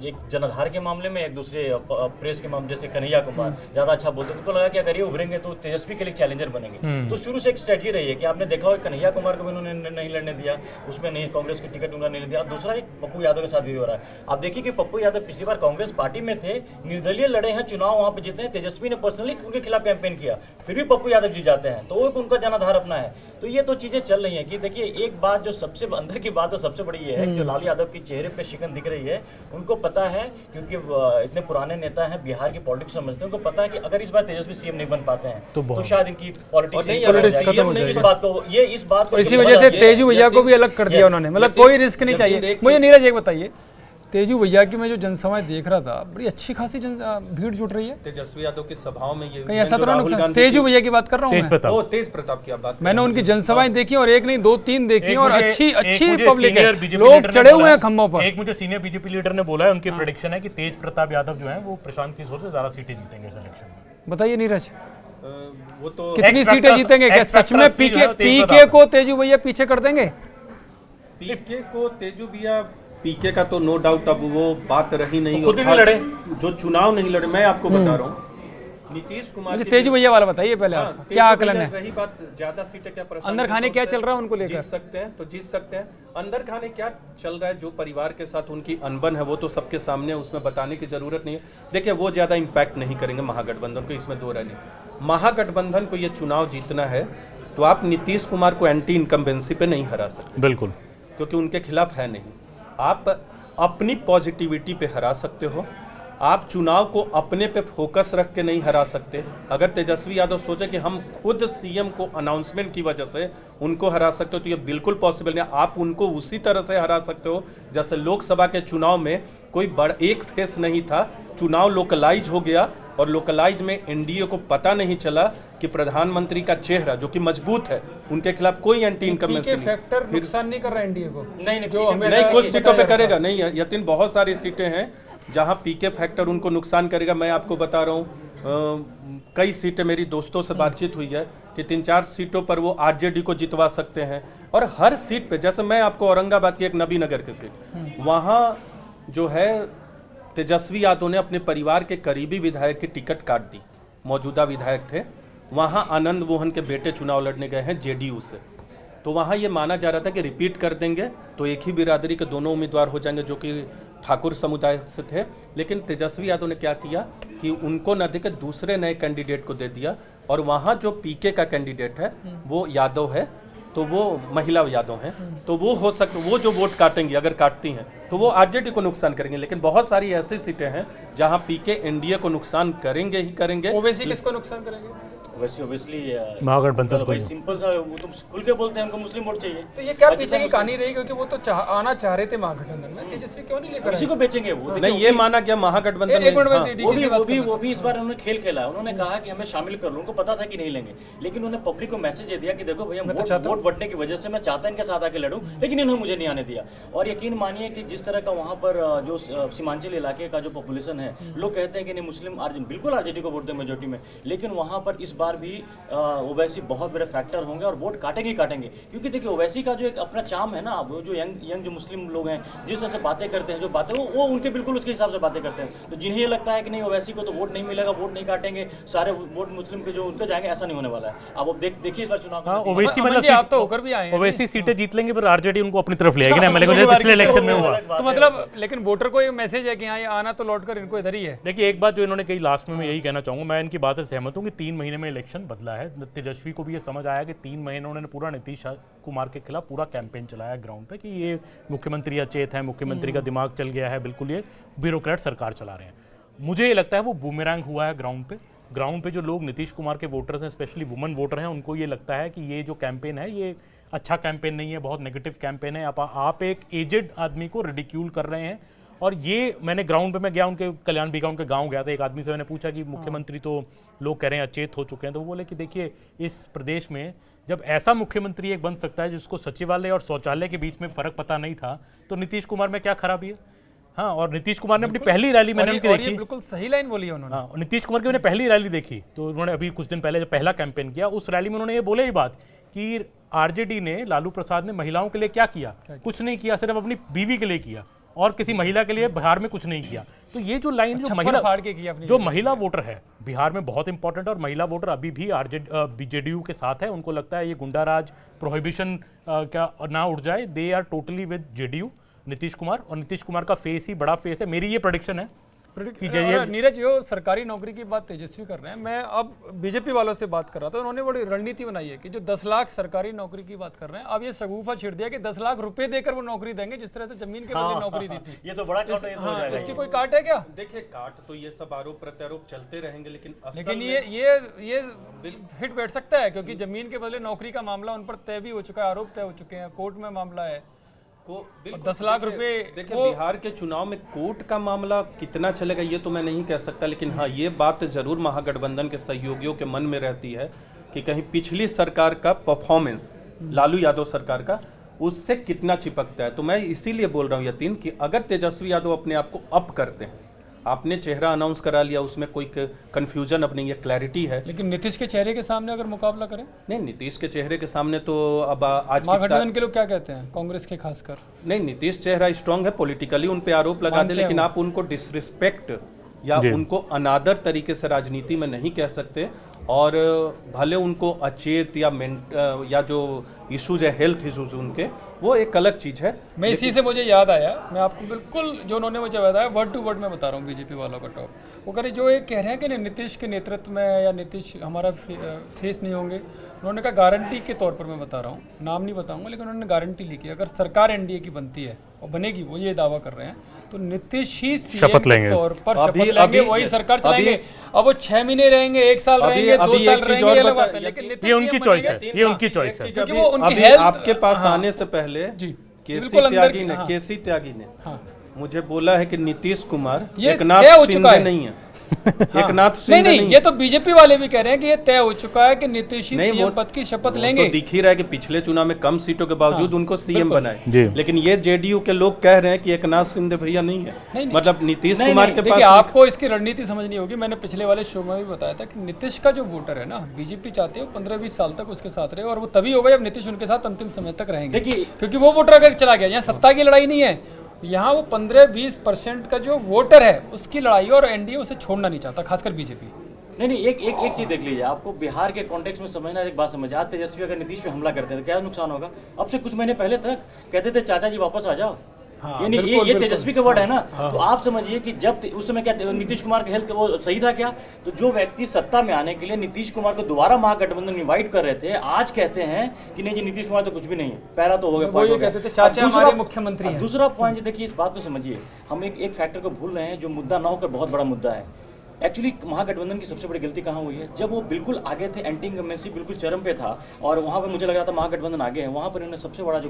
एक जनाधार के मामले में, एक दूसरे प्रेस के मामले, जैसे कन्हैया कुमार ज्यादा अच्छा बोलते, उनको लगा कि अगर ये उभरेंगे तो तेजस्वी के लिए चैलेंजर बनेंगे। तो शुरू से एक स्ट्रेटजी रही है कि आपने देखा हो कन्हैया कुमार को भी उन्होंने नहीं लड़ने दिया, उसमें नहीं कांग्रेस की टिकट उन्होंने नहीं दिया। दूसरा एक पप्पू यादव के साथ भी हो रहा है। आप देखिए कि पप्पू यादव पिछली बार कांग्रेस पार्टी में थे, निर्दलीय लड़े हैं, चुनाव वहां पे जीते हैं, तेजस्वी ने पर्सनली उनके खिलाफ कैंपेन किया, फिर भी पप्पू यादव जी जाते हैं, तो वो एक उनका जनाधार अपना है। तो ये तो चीजें चल रही हैं कि देखिए, एक बात जो सबसे अंदर की बात तो सबसे बड़ी ये है कि जो लालू यादव के चेहरे पे शिकन दिख रही है, उनको पता है, क्योंकि इतने पुराने नेता हैं, बिहार की पॉलिटिक्स समझते हैं, उनको पता है कि अगर इस बार तेजस्वी सीएम नहीं बन पाते हैं तो शायद इनकी पॉलिटिक्स इस बात को इसी वजह से तेजू भैया को भी अलग कर दिया उन्होंने, मतलब कोई रिस्क नहीं चाहिए। मुझे नीरज एक बताइए, तेजू भैया की मैं जो जनसभाएं देख रहा था, बड़ी अच्छी खासी भीड़ जुट रही है। तेजस्वी यादव की सभाओं में ये कहीं ऐसा तो ना, तेजू भैया की बात कर रहा हूँ मैं। तेज प्रताप की बात, मैंने उनकी जनसभाएं देखी और एक नहीं 2-3 देखी और अच्छी पब्लिक है, सीनियर लोग चढ़े हुए हैं खम्भों पर। एक मुझे सीनियर बीजेपी लीडर ने बोला है, उनकी प्रेडिक्शन है कि तेज प्रताप यादव जो है वो प्रशांत किशोर से ज्यादा सीटें जीतेंगे इस इलेक्शन में। बताइए नीरज, वो तो कितनी सीटें जीतेंगे? क्या सच में पीके को तेजू भैया पीछे कर देंगे? पीके को तेजू भैया, पीके का तो नो डाउट अब वो बात रही नहीं, खुद नहीं लड़े, जो चुनाव नहीं लड़े। मैं आपको बता रहा हूँ, नीतीश कुमार मुझे तेजू भैया वाला बताइए पहले, आप क्या आकलन है? रही बात ज्यादा सीटें क्या, अंदर खाने क्या चल रहा है उनको लेकर? जीत सकते हैं तो जीत सकते हैं। अंदर खाने क्या चल रहा है, जो परिवार के साथ उनकी अनबन है वो तो सबके सामने, उसमें बताने की जरूरत नहीं है। देखिए, वो ज्यादा इम्पैक्ट नहीं करेंगे महागठबंधन को, इसमें दो राय नहीं। महागठबंधन को ये चुनाव जीतना है तो आप नीतीश कुमार को एंटी इनकम्बेंसी पे नहीं हरा सकते, बिल्कुल, क्योंकि उनके खिलाफ है नहीं। आप अपनी पॉजिटिविटी पे हरा सकते हो, आप चुनाव को अपने पे फोकस रख के नहीं हरा सकते। अगर तेजस्वी यादव सोचे कि हम खुद सीएम को अनाउंसमेंट की वजह से उनको हरा सकते हो तो ये बिल्कुल पॉसिबल नहीं। आप उनको उसी तरह से हरा सकते हो जैसे लोकसभा के चुनाव में कोई बड़ा एक फेस नहीं था, चुनाव लोकलाइज हो गया और लोकलाइज में एनडीए को पता नहीं चला कि प्रधानमंत्री का चेहरा जो कि मजबूत है, उनके खिलाफ कोई एंटी इनकम्बेंसी नहीं। फैक्टर नुकसान नहीं कर रहा एनडीए को? नहीं, कुछ सीटों पे करेगा नहीं यतीन, बहुत सारी सीटें हैं जहां पीके फैक्टर उनको नुकसान करेगा। मैं आपको बता रहा हूं, कई सीटें, मेरी दोस्तों से बातचीत हुई है कि 3-4 सीटों पर वो आरजेडी को जितवा सकते हैं। और हर सीट पे, जैसे मैं आपको औरंगाबाद की एक नबीनगर की सीट, वहां जो है तेजस्वी यादव ने अपने परिवार के करीबी विधायक की टिकट काट दी, मौजूदा विधायक थे, वहां आनंद मोहन के बेटे चुनाव लड़ने गए हैं जेडीयू से। तो वहाँ ये माना जा रहा था कि रिपीट कर देंगे तो एक ही बिरादरी के दोनों उम्मीदवार हो जाएंगे जो कि ठाकुर समुदाय से थे। लेकिन तेजस्वी यादव ने क्या किया कि उनको न देकर दूसरे नए कैंडिडेट को दे दिया, और वहाँ जो पीके का कैंडिडेट है वो यादव है, तो वो महिला यादव हैं, तो वो हो सकता, वो जो वोट काटेंगी, अगर काटती हैं तो वो आरजेडी को नुकसान करेंगे। लेकिन बहुत सारी ऐसी सीटें हैं जहां पीके एनडीए को नुकसान करेंगे ही करेंगे। ओवैसी किसको नुकसान करेंगे? ऑब्वियसली महागठबंधन को। सिंपल सा, वो तो खुल के बोलते हैं हमको मुस्लिम वोट चाहिए। तो ये क्या पीछे की कहानी रही? क्योंकि वो तो आना चाह रहे थे महागठबंधन में, तेजस्वी क्यों नहीं लेकर? किसी को बेचेंगे वो नहीं, ये माना गया महागठबंधन में। वो भी इस बार उन्होंने खेल खेला, उन्होंने कहा कि हमें शामिल कर लो, उनको पता था कि नहीं लेंगे, लेकिन उन्होंने पब्लिक को मैसेज दे दिया कि देखो भैया, वोट बढ़ने की वजह से मैं चाहता इनके साथ आके लड़ूं, लेकिन इन्होंने मुझे नहीं आने दिया। और यकीन मानिए कि जिस तरह का वहाँ पर जो सीमांचल इलाके का जो पॉपुलेशन है, लोग कहते हैं कि नहीं मुस्लिम बिल्कुल आरजेडी को वोट दें मेजोरिटी में, लेकिन वहाँ पर इस बार भी ओवैसी बहुत बड़े फैक्टर होंगे और वोट काटेंगे क्योंकि देखिए ओवैसी का जो एक अपना चार्म है ना, वो जो यंग जो मुस्लिम लोग हैं, जिस तरह से बातें करते हैं, जो बातें वो उनके बिल्कुल उसके हिसाब से बातें करते हैं। तो जिन्हें ये लगता है कि नहीं ओवैसी को तो वोट नहीं मिलेगा, वोट नहीं काटेंगे, सारे वोट मुस्लिम के जो उनके जाएंगे, ऐसा नहीं होने वाला है। अब देखिए इस बार चुनाव ओवैसी मतलब आप तो होकर भी आए, ओवैसी सीटें जीत लेंगे पर आरजेडी उनको अपनी तरफ ले आएगी ना, मैंने पिछले इलेक्शन में हुआ। तो मतलब लेकिन वोटर को ये मैसेज है कि हाँ, ये आना तो लौटकर इनको इधर ही है। देखिए, एक बात जो इन्होंने कही लास्ट में, मैं यही कहना चाहूंगा, मैं इनकी बात से सहमत हूँ कि 3 महीने में इलेक्शन बदला है। तेजस्वी को भी ये समझ आया कि 3 महीने उन्होंने पूरा नीतीश कुमार के खिलाफ पूरा कैंपेन चलाया ग्राउंड पे कि ये मुख्यमंत्री अचेत है, मुख्यमंत्री का दिमाग चल गया है, बिल्कुल ये ब्यूरोक्रेट सरकार चला रहे हैं। मुझे ये लगता है वो बूमेरैंग हुआ है ग्राउंड पे जो लोग नीतीश कुमार के वोटर्स हैं, स्पेशली वुमेन वोटर हैं, उनको ये लगता है कि ये जो कैंपेन है ये अच्छा कैंपेन नहीं है, बहुत नेगेटिव कैंपेन है। आप एक एजेड आदमी को रिडिक्यूल कर रहे हैं। और ये मैंने ग्राउंड पे मैं गया, उनके कल्याण बीघा उनके गांव गया था, एक आदमी से मैंने पूछा कि मुख्यमंत्री तो लोग कह रहे हैं अचेत हो चुके हैं, तो वो बोले कि देखिए इस प्रदेश में जब ऐसा मुख्यमंत्री एक बन सकता है जिसको सचिवालय और शौचालय के बीच में फर्क पता नहीं था, तो नीतीश कुमार में क्या खराबी है। हाँ, और नीतीश कुमार ने अपनी पहली रैली मैंने उनकी देखी, बिल्कुल सही लाइन बोली है उन्होंने। हाँ, नीतीश कुमार की मैंने पहली रैली देखी, तो उन्होंने अभी कुछ दिन पहले जब पहला कैंपेन किया उस रैली में उन्होंने ये बोले ही बात कि आरजेडी ने, लालू प्रसाद ने महिलाओं के लिए क्या किया, कुछ नहीं किया, सिर्फ अपनी बीवी के लिए किया और किसी महिला के लिए बिहार में कुछ नहीं किया। तो ये जो लाइन जो महिला फाड़ के किया अपनी जो महिला वोटर है बिहार में बहुत इंपॉर्टेंट है, और महिला वोटर अभी भी जेडीयू के साथ है। उनको लगता है ये गुंडा राज प्रोहिबिशन क्या ना उड़ जाए, they are totally with JDU Nitish Kumar, और नीतीश कुमार का फेस ही बड़ा फेस है। मेरी ये प्रेडिक्शन है कि नीरज जो सरकारी नौकरी की बात तेजस्वी कर रहे हैं, मैं अब बीजेपी वालों से बात कर रहा था, उन्होंने बड़ी रणनीति बनाई है कि जो 10 लाख सरकारी नौकरी की बात कर रहे हैं, अब ये सगुफा छिड़ दिया कि 10 लाख रुपए देकर वो नौकरी देंगे, जिस तरह से जमीन के बदले नौकरी दी थी। ये तो बड़ा इसकी कोई काट है क्या? देखिए, काट तो ये सब आरोप प्रत्यारोप चलते रहेंगे, लेकिन ये हिट बैठ सकता है, क्योंकि जमीन के बदले नौकरी का मामला उन पर तय भी हो चुका है, आरोप तय हो चुके हैं, कोर्ट में मामला है। 10 लाख रुपए देखिए, बिहार के चुनाव में कोर्ट का मामला कितना चलेगा ये तो मैं नहीं कह सकता, लेकिन हाँ ये बात जरूर महागठबंधन के सहयोगियों के मन में रहती है कि कहीं पिछली सरकार का परफॉर्मेंस, लालू यादव सरकार का, उससे कितना चिपकता है। तो मैं इसीलिए बोल रहा हूँ यतीन कि अगर तेजस्वी यादव अपने आप को अप करते हैं, आपने चेहरा अनाउंस करा लिया, उसमें कोई कंफ्यूजन अब नहीं है, क्लैरिटी है। लेकिन नीतीश के चेहरे के सामने अगर मुकाबला करें, नहीं, नीतीश के चेहरे के सामने तो अब आज महागठबंधन के लोग क्या कहते हैं, कांग्रेस के खासकर, नहीं, नीतीश चेहरा स्ट्रांग है, पॉलिटिकली उन पे आरोप लगा दे, लेकिन आप उनको डिसरिस्पेक्ट या उनको अनादर तरीके से राजनीति में नहीं कह सकते। और भले उनको अचेत या जो इश्यूज है, हेल्थ इश्यूज उनके, वो एक अलग चीज है। मैं इसी से मुझे याद आया, मैं आपको बिल्कुल जो उन्होंने मुझे बताया वर्ड टू वर्ड में बता रहा हूँ बीजेपी वालों का टॉप, वो कह रहे जो ये कह रहे हैं कि नीतीश के नेतृत्व में या नीतीश हमारा फेस नहीं होंगे, उन्होंने कहा गारंटी के तौर पर मैं बता रहा हूँ, नाम नहीं बताऊंगा, लेकिन उन्होंने गारंटी ली कि अगर सरकार एनडीए की बनती है और बनेगी, वो ये दावा कर रहे हैं, तो नीतीश ही शपथ लेंगे, तौर पर शपथ लेंगे, वही सरकार चलाएंगे। अब वो 6 महीने रहेंगे, 1 साल रहेंगे, 2 साल रहेंगे, ये अलग बात है, लेकिन ये उनकी चॉइस है, ये उनकी चॉइस है। क्योंकि वो उनकी अभी हेल्थ आपके पास आने से पहले केसी त्यागी ने मुझे बोला है कि नीतीश कुमार एकनाथ शिंदे नहीं है। एकनाथ शिंदे नहीं, ये तो बीजेपी वाले भी कह रहे हैं कि ये तय हो चुका है कि नीतीश ही सीएम पद की शपथ लेंगे। तो दिख ही रहा है कि पिछले चुनाव में कम सीटों के बावजूद उनको सीएम बनाए, लेकिन ये जेडीयू के लोग कह रहे हैं कि एकनाथ शिंदे भैया नहीं है, मतलब नीतीश कुमार के पास। आपको इसकी रणनीति समझनी होगी, मैंने पिछले वाले शो में भी बताया था कि नीतीश का जो वोटर है ना, बीजेपी चाहती है 15-20 साल तक उसके साथ रहे, और वो तभी होगा जब नीतीश उनके साथ अंतिम समय तक रहेंगे, क्योंकि वो वोटर अगर चला गया, यहाँ सत्ता की लड़ाई नहीं है, यहाँ वो 15-20% का जो वोटर है उसकी लड़ाई, और एनडीए उसे छोड़ना नहीं चाहता, खासकर बीजेपी। नहीं, एक चीज देख लीजिए, आपको बिहार के कॉन्टेक्स्ट में समझना, एक बात समझिए, आज तेजस्वी अगर नीतीश पे हमला करते हैं तो क्या नुकसान होगा। अब से कुछ महीने पहले तक कहते थे चाचा जी वापस आ जाओ, ये तेजस्वी का वर्ड है ना। तो आप समझिए कि जब उस समय क्या नीतीश कुमार का हेल्थ वो सही था क्या, तो जो व्यक्ति सत्ता में आने के लिए नीतीश कुमार को दोबारा महागठबंधन में इनवाइट कर रहे थे, आज कहते हैं कि नहीं जी नीतीश कुमार तो कुछ भी नहीं है, पहला तो हो गया, मुख्यमंत्री है। दूसरा पॉइंट देखिए, इस बात को समझिए, हम एक फैक्टर को भूल रहे हैं जो मुद्दा ना होकर बहुत बड़ा मुद्दा है। एक्चुअली महागठबंधन की सबसे बड़ी गलती कहाँ हुई है, जब वो बिल्कुल आगे थे, एंटी इनकम्बेंसी बिल्कुल चरम पे था, और वहाँ पे मुझे लग रहा था महागठबंधन आगे है, वहाँ पर इन्होंने सबसे बड़ी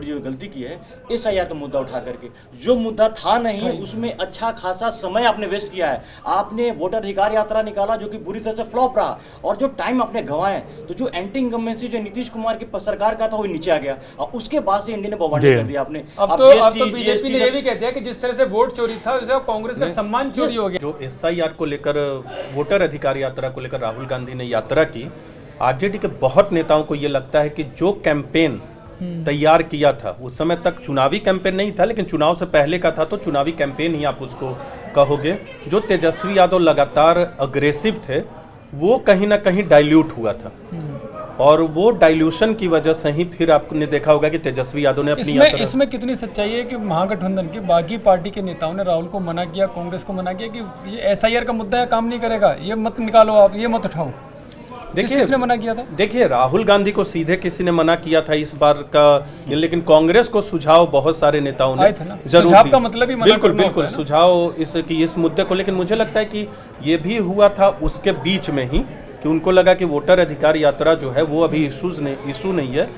जो गलती की है SIR का मुद्दा उठा करके, जो मुद्दा था नहीं उसमें अच्छा खासा समय आपने वेस्ट किया है। आपने वोटर अधिकार यात्रा निकाला जो कि बुरी तरह से फ्लॉप रहा, और जो टाइम आपने गंवाए, तो जो एंटी इनकम्बेंसी जो नीतीश कुमार की सरकार का था वो नीचे आ गया, और उसके बाद से इंडिया ने बवांडर कर दिया आपने। अब तो बीजेपी ने ये भी कह दिया कि जिस तरह से वोट चोरी था, कांग्रेस का सम्मान चोरी हो गया। जो SIR को लेकर, वोटर अधिकार यात्रा को लेकर राहुल गांधी ने यात्रा की, आरजेडी के बहुत नेताओं को यह लगता है कि जो कैंपेन तैयार किया था, उस समय तक चुनावी कैंपेन नहीं था, लेकिन चुनाव से पहले का था, तो चुनावी कैंपेन ही आप उसको कहोगे। जो तेजस्वी यादव लगातार अग्रेसिव थे, वो कहीं ना कहीं डाइल्यूट हुआ था, और वो डाइल्यूशन की वजह से ही फिर आपने देखा होगा कि तेजस्वी यादव ने अपनी इसमें कितनी सच्चाई है कि महागठबंधन के बाकी पार्टी के नेताओं ने राहुल को मना किया, कांग्रेस को मना किया कि ये SIR का मुद्दा है, काम नहीं करेगा, ये मत निकालो, आप ये मत उठाओ। किसने मना किया था? देखिए, राहुल गांधी को सीधे किसी ने मना किया था इस बार का, लेकिन कांग्रेस को सुझाव बहुत सारे नेताओं ने जरूर सुझाव का मतलब ही बिल्कुल सुझाव इस मुद्दे को, लेकिन मुझे लगता है कि ये भी हुआ था उसके बीच में ही, कि उनको लगा कि वोटर अधिकार यात्रा जो है वो अभी इशू नहीं है,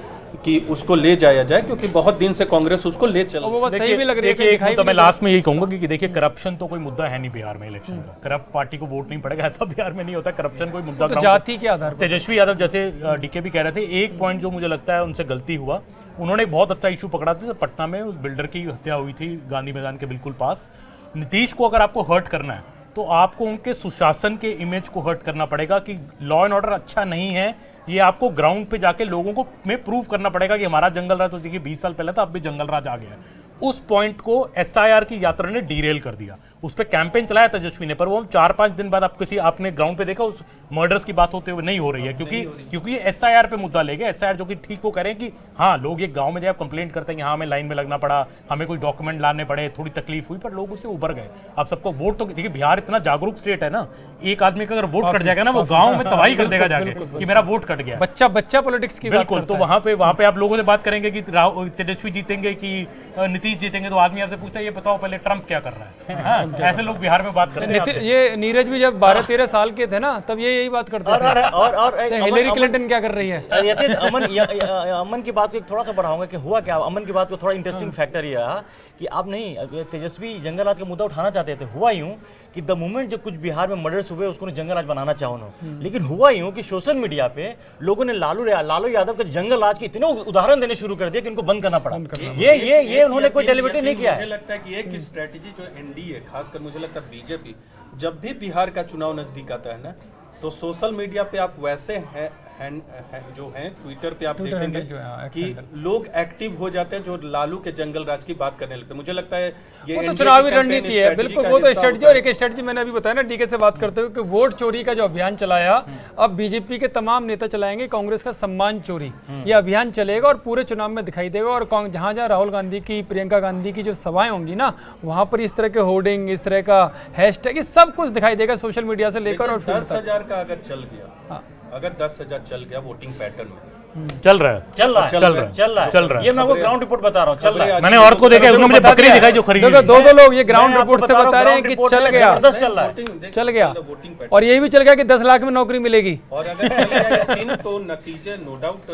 कि उसको ले जाया जाए, क्योंकि बहुत दिन से कांग्रेस उसको ले चल और वो बात सही भी लग रही है कि देखिए एक दिखाई मुद्दा भी मैं नहीं लास्ट में यही कहूंगा कि देखिए करप्शन तो कोई मुद्दा है नहीं बिहार में इलेक्शन का। करप्ट पार्टी को वोट नहीं पड़ेगा ऐसा बिहार में नहीं होता। करप्शन कोई मुद्दा तो ground जाति के आधार पर तेजस्वी यादव जैसे डीके भी कह रहे थे, एक पॉइंट जो मुझे लगता है उनसे गलती हुआ, उन्होंने एक बहुत अच्छा इशू पकड़ा था। पटना में उस बिल्डर की हत्या हुई थी गांधी मैदान के बिल्कुल पास। नीतीश को अगर आपको हर्ट करना है तो आपको उनके सुशासन के इमेज को हर्ट करना पड़ेगा कि लॉ एंड ऑर्डर अच्छा नहीं है। ये आपको ग्राउंड पे जाके लोगों को में प्रूव करना पड़ेगा कि हमारा जंगल राज, तो देखिए 20 साल पहले था, अब भी जंगल राज आ गया है। उस पॉइंट को एसआईआर की यात्रा ने डीरेल कर दिया। उस पर कैंपेन चलाया तेजस्वी ने, पर वो 4-5 दिन बाद आप किसी आपने ग्राउंड पे देखा उस मर्डर्स की बात होते हुए नहीं हो रही है, क्योंकि ये एसआईआर पे मुद्दा ले गए। एसआईआर जो कि ठीक वो कह रहे हैं कि हाँ लोग एक गांव में जब कंप्लेंट करते हैं कि हाँ हमें लाइन में लगना पड़ा, हमें कोई डॉक्यूमेंट लाने पड़े, थोड़ी तकलीफ हुई, पर लोग उससे उबर गए। अब सबको वोट तो देखिए बिहार इतना जागरूक स्टेट है ना, एक आदमी का अगर वोट कट जाएगा ना वो गाँव में तबाही कर देगा जाके कि मेरा वोट कट गया। बच्चा पॉलिटिक्स की बात बिल्कुल, तो वहां पे आप लोगों से बात करेंगे कि तेजस्वी जीतेंगे कि नीतीश जीतेंगे, तो आदमी आपसे पूछता है ये बताओ पहले ट्रम्प क्या कर रहा है। हाँ, ऐसे लोग बिहार में बात करते हैं। ये नीरज भी जब 12-13 साल के थे ना तब ये यही बात करते थे। और तो हिलेरी क्लिंटन क्या कर रही है? अमन की बात को थोड़ा सा बढ़ाऊंगा कि हुआ क्या। अमन की बात को थोड़ा इंटरेस्टिंग फैक्टर ये रहा कि आप नहीं तेजस्वी जंगल राज का मुद्दा उठाना चाहते थे। हुआ यूं कि द मोमेंट जब कुछ बिहार में मर्डर्स हुए उसको जंगल राज बनाना चाहो ना, लेकिन हुआ यूं कि सोशल मीडिया पे लोगों ने लालू यादव के जंगल राज के इतने उदाहरण देने शुरू कर दिए कि उनको बंद करना पड़ा। ये उन्होंने कोई डेलिबरेटली नहीं किया है। मुझे लगता है कि एक स्ट्रेटेजी जो एनडीए, खासकर मुझे लगता है बीजेपी, जब भी बिहार का चुनाव नजदीक आता है ना, तो सोशल मीडिया पे आप वैसे जो हैं ट्विटर पे आप देखेंगे कि लोग एक्टिव हो जाते हैं जो लालू के जंगल राज की बात करने लगते हैं। मुझे लगता है ये वो तो चुनावी रणनीति है, बिल्कुल वो तो स्ट्रेटजी। और एक स्ट्रेटजी मैंने अभी बताया ना डीके से बात करते हुए कि वोट चोरी का जो अभियान चलाया, अब बीजेपी के तमाम नेता चलाएंगे कांग्रेस का सम्मान चोरी। ये अभियान चलेगा और पूरे चुनाव में दिखाई देगा। और जहां जहां राहुल गांधी की, प्रियंका गांधी की जो सभाएं होंगी ना, वहां पर इस तरह के होर्डिंग, इस तरह का हैशटैग, ये सब कुछ दिखाई देगा सोशल मीडिया से लेकर। और 10,000 का अगर चल गया, अगर 10,000 चल गया वोटिंग पैटर्न में, चल रहा है। ये मैं आपको ग्राउंड रिपोर्ट बता रहा हूँ, चल रहा है। मैंने औरत को देखा, उसने मुझे बकरी दिखाई जो खरीदी। दो लोग ये ग्राउंड रिपोर्ट से बता रहे हैं कि चल गया, चल गया। और ये भी चल गया कि 10 लाख में नौकरी मिलेगी। और अगर चल गया 3 तो नतीजे नो डाउट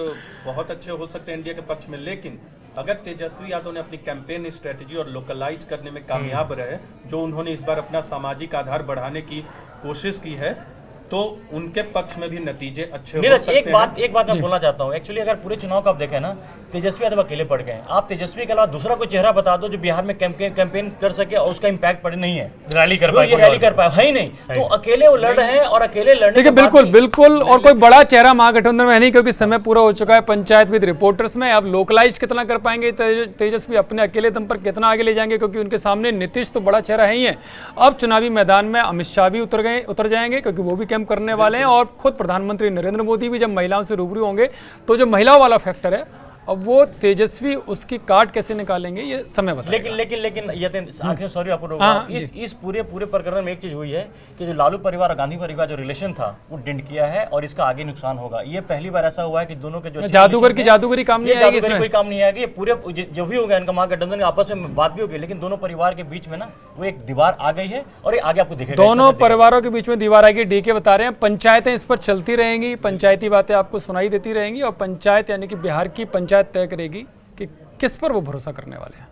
बहुत अच्छे हो सकते हैं इंडिया के पक्ष में। लेकिन अगर तेजस्वी यादव ने अपनी कैंपेन स्ट्रेटजी और लोकलाइज करने में कामयाब रहे, जो उन्होंने इस बार अपना सामाजिक आधार बढ़ाने की कोशिश की है, तो उनके पक्ष में भी नतीजे अच्छे हो सकते हैं। एक बात मैं बोलना चाहता हूँ। एक्चुअली अगर पूरे चुनाव का आप देखें ना, तेजस्वी यादव अकेले पड़ गए। आप तेजस्वी के अलावा दूसरा कोई चेहरा बता दो जो बिहार में कैंपेन कर सके और उसका इम्पैक्ट पड़े, नहीं है। रैली कर पाए है ही नहीं। तो अकेले वो लड़ रहे हैं और अकेले लड़ने देखिए बिल्कुल। और कोई बड़ा चेहरा महागठबंधन में है नहीं, क्योंकि समय पूरा हो चुका है पंचायत विद रिपोर्टर्स में। अब लोकलाइज कितना कर पाएंगे तेजस्वी, अपने अकेले दम पर कितना आगे ले जाएंगे, क्योंकि उनके सामने नीतीश तो बड़ा चेहरा है ही है। अब चुनावी मैदान में अमित शाह भी उतर जाएंगे, क्योंकि वो भी कैंप करने वाले हैं। और खुद प्रधानमंत्री नरेंद्र मोदी भी जब महिलाओं से रूबरू होंगे, तो जो महिलाओं वाला फैक्टर है, अब वो तेजस्वी उसकी काट कैसे निकालेंगे ये समय बताएगा। लेकिन यतिन आखिर सॉरी आपको रोक रहा हूं। इस पूरे प्रकरण में एक चीज हुई है कि जो लालू परिवार और गांधी परिवार जो रिलेशन था वो डेंट किया है और इसका आगे नुकसान होगा। ये पहली बार ऐसा हुआ है कि दोनों के जो जादूगरी काम नहीं आएगी इसमें। कोई काम नहीं आएगी। पूरे जो भी होगा इनका महागठबंधन आपस में बात भी होगी, लेकिन दोनों परिवार के बीच में ना वो एक दीवार आ गई है और आगे आपको दिखेगा। दोनों परिवारों के बीच में दीवार आएगी। डीके बता रहे हैं पंचायतें इस पर चलती रहेंगी, पंचायती बातें आपको सुनाई देती रहेंगी, और पंचायत यानी कि बिहार की पंचायत तय करेगी कि किस पर वो भरोसा करने वाले हैं।